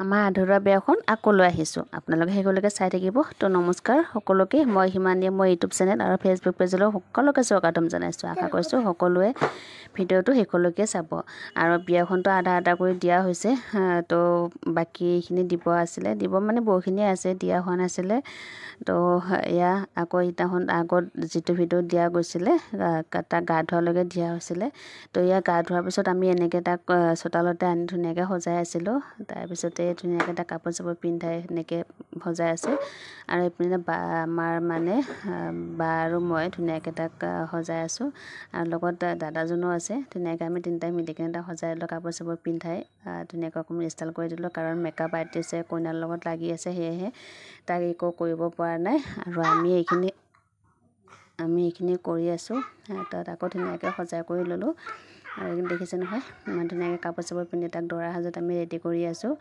আমাৰ আধৰুৱা বিয়াখন আকৌ লৈ আহিছোঁ। আপোনালোকে সেইকলৈকে চাই থাকিব। তো নমস্কাৰ সকলোকে। মই হিমানীয়ে মই ইউটিউব চেনেল আৰু ফেচবুক পেজলৈ সকলোকে স্বাগতম জনাইছোঁ। আশা কৰিছোঁ সকলোৱে ভিডিঅ'টো শেষলৈকে চাব। আৰু বিয়াখনটো আধা কৰি দিয়া হৈছে, তো বাকীখিনি দিব আছিলে, দিব মানে বহুখিনিয়ে আছে, দিয়া হোৱা নাছিলে। তো এয়া আকৌ ইদিনাখন আগত যিটো ভিডিঅ' দিয়া গৈছিলে তাক গা ধোৱালৈকে দিয়া হৈছিলে। তো এয়া গা ধোৱাৰ পিছত আমি এনেকৈ তাক চোতালতে আনি ধুনীয়াকৈ সজাই আছিলোঁ। তাৰপিছতে ধুনীয়াকৈ তাক কাপোৰ চাপোৰ পিন্ধাই সেনেকৈ সজাই আছে। আৰু এইপিনে আমাৰ মানে বা আৰু মই ধুনীয়াকৈ তাক সজাই আছোঁ। আৰু লগত দাদাজনো আছে। ধুনীয়াকৈ আমি তিনিটাই মিলি কিনে তাক সজাই দিলোঁ, কাপোৰ চাপোৰ পিন্ধাই ধুনীয়াকৈ অকণমান ষ্টাইল কৰি দিলোঁ। কাৰণ মেকআপ আৰ্টিষ্টে কইনাৰ লগত লাগি আছে, সেয়েহে তাক একো কৰিব পৰা নাই। আৰু আমি এইখিনি কৰি আছোঁ। তাত আকৌ ধুনীয়াকৈ সজাই কৰি ল'লোঁ। আৰু এইখিনি দেখিছে নহয়, ইমান ধুনীয়াকৈ কাপোৰ চাপোৰ পিন্ধি তাক দৰা সাজত আমি ৰেডি কৰি আছোঁ।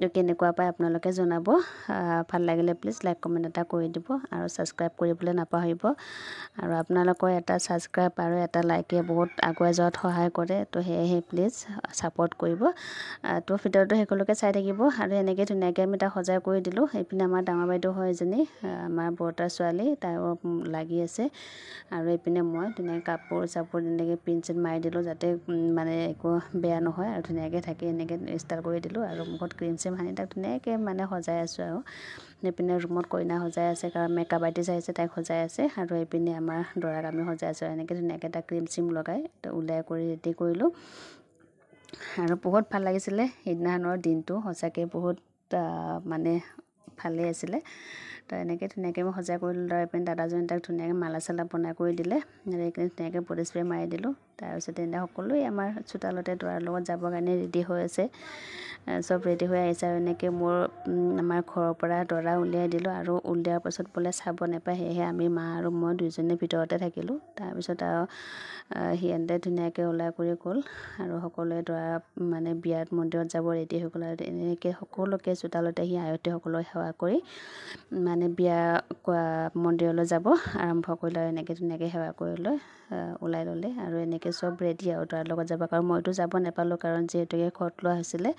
তো কেনেকুৱা পায় আপোনালোকে জনাব। ভাল লাগিলে প্লিজ লাইক কমেণ্ট এটা কৰি দিব আৰু ছাবস্ক্ৰাইব কৰিবলৈ নাপাহৰিব। আৰু আপোনালোকৰ এটা ছাবস্ক্ৰাইব আৰু এটা লাইকে বহুত আগুৱাই যোৱাত সহায় কৰে। তো সেয়েহে প্লিজ ছাপোৰ্ট কৰিব। তো ভিডিঅ'টো শেষলৈকে চাই থাকিব। আৰু এনেকৈ ধুনীয়াকৈ আমি তাক সজাই কৰি দিলোঁ। এইপিনে আমাৰ ডাঙৰ বাইদেউ হয় এজনী, আমাৰ বৰতাৰ ছোৱালী, তাইও লাগি আছে। আৰু এইপিনে মই ধুনীয়াকৈ কাপোৰ চাপোৰ তেনেকৈ পিন চিন মাৰি দিলোঁ, যাতে মানে একো বেয়া নহয় আৰু ধুনীয়াকৈ থাকি এনেকৈ ষ্টাইল কৰি দিলোঁ। আৰু মুখত ক্ৰীম চিম সানি তাক ধুনীয়াকৈ মানে সজাই আছোঁ। আৰু এইপিনে ৰুমত কইনা সজাই আছে, কাৰণ মেকআপ আৰ্টিষ্ট আহিছে, তাইক সজাই আছে। আৰু এইপিনে আমাৰ দৰাক আমি সজাই আছোঁ। এনেকৈ ধুনীয়াকৈ তাক ক্ৰীম চিম লগাই ওলাই কৰি ৰেডি কৰিলোঁ। আৰু বহুত ভাল লাগিছিলে সেইদিনাখনৰ দিনটো, সঁচাকৈ বহুত মানে ভালেই আছিলে। তো এনেকৈ ধুনীয়াকৈ মই সজাই কৰি দিলোঁ। এইপিনে দাদাজনে তাক ধুনীয়াকৈ মালা চালা বনাই কৰি দিলে। এইখিনি ধুনীয়াকৈ বডি স্প্ৰে মাৰি দিলোঁ। তাৰপিছতে এতিয়া সকলোৱে আমাৰ চোতালতে দৰাৰ লগত যাবৰ কাৰণে ৰেডি হৈ আছে। চব ৰেডি হৈ আহিছে। আৰু এনেকৈ আমাৰ ঘৰৰ পৰা দৰা উলিয়াই দিলোঁ। আৰু উলিয়াৰ পাছত বোলে চাব নাপায়, সেয়েহে আমি মা আৰু মই দুইজনে ভিতৰতে থাকিলোঁ। তাৰপিছত আৰু সিহঁতে ধুনীয়াকৈ ওলাই কৰি গ'ল। আৰু সকলোৱে দৰা মানে বিয়াত মন্দিৰত যাব ৰেডি হৈ গ'ল। আৰু এনেকৈ সকলোকে চোতালতে আহি আয়তীসকলক সেৱা কৰি মানে বিয়া মন্দিৰলৈ যাব আৰম্ভ কৰিলে। আৰু এনেকৈ ধুনীয়াকৈ সেৱা কৰি লৈ ওলাই ল'লে। আৰু এনেকৈ চব ৰেডি আৰু দৰাৰ লগত যাব। কাৰণ মইতো যাব নাপালোঁ, কাৰণ যিহেতুকে ঘৰত লোৱা হৈছিলে।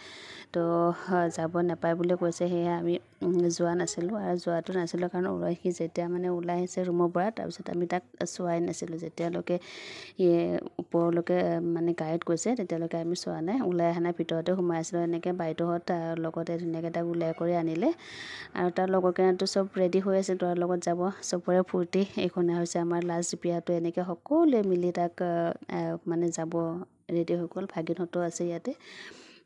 তো যাব নাপায় বুলি কৈছে, সেয়ে আমি যোৱা নাছিলোঁ। আৰু যোৱাটো নাছিলোঁ কাৰণ সি যেতিয়া মানে ওলাই আহিছে ৰুমৰ পৰা, তাৰপিছত আমি তাক চোৱাই নাছিলোঁ। যেতিয়ালৈকে ওপৰলৈকে মানে গাড়ীত গৈছে, তেতিয়ালৈকে আমি চোৱা নাই, ওলাই অহা নাই, ভিতৰতে সোমাই আছিলোঁ। এনেকৈ বাইদেউহঁত লগতে ধুনীয়াকৈ তাক ওলাই কৰি আনিলে। আৰু তাৰ লগৰ কাৰণেতো চব ৰেডি হৈ আছে, দৰাৰ লগত যাব, চবৰে ফূৰ্তি। এইখনে হৈছে আমাৰ লাষ্ট বিয়াটো। এনেকৈ সকলোৱে মিলি তাক মানে যাব ৰেডি হৈ গ'ল। ভাগিনহঁতো আছে ইয়াতে,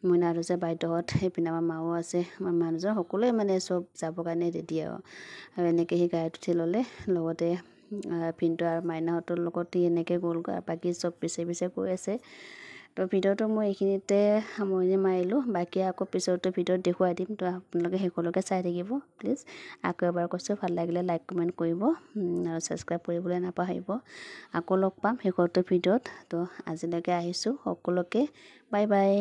মইনা আছে, বাইদেউহঁত, সেইপিনে আমাৰ মাও আছে, আমাৰ মানুহজন, সকলোৱে মানে চব যাবৰ কাৰণে ৰেডি। আৰু এনেকৈ সি গাড়ীত উঠি ল'লে। লগতে ভিনদেউ আৰু মাইনাহঁতৰ লগত এনেকৈ গ'লগৈ। বাকী চব পিছে পিছে গৈ আছে। তো ভিডিঅ'টো মই এইখিনিতে সামৰণি মাৰিলোঁ। বাকী আকৌ পিছতো ভিডিঅ'ত দেখুৱাই দিম। তো আপোনালোকে শেষলৈকে চাই থাকিব প্লিজ। আকৌ এবাৰ কৈছোঁ, ভাল লাগিলে লাইক কমেণ্ট কৰিব আৰু ছাবস্ক্ৰাইব কৰিবলৈ নাপাহৰিব। আকৌ লগ পাম শেষৰটো ভিডিঅ'ত। তো আজিলৈকে আহিছোঁ, সকলোকে বাই বাই।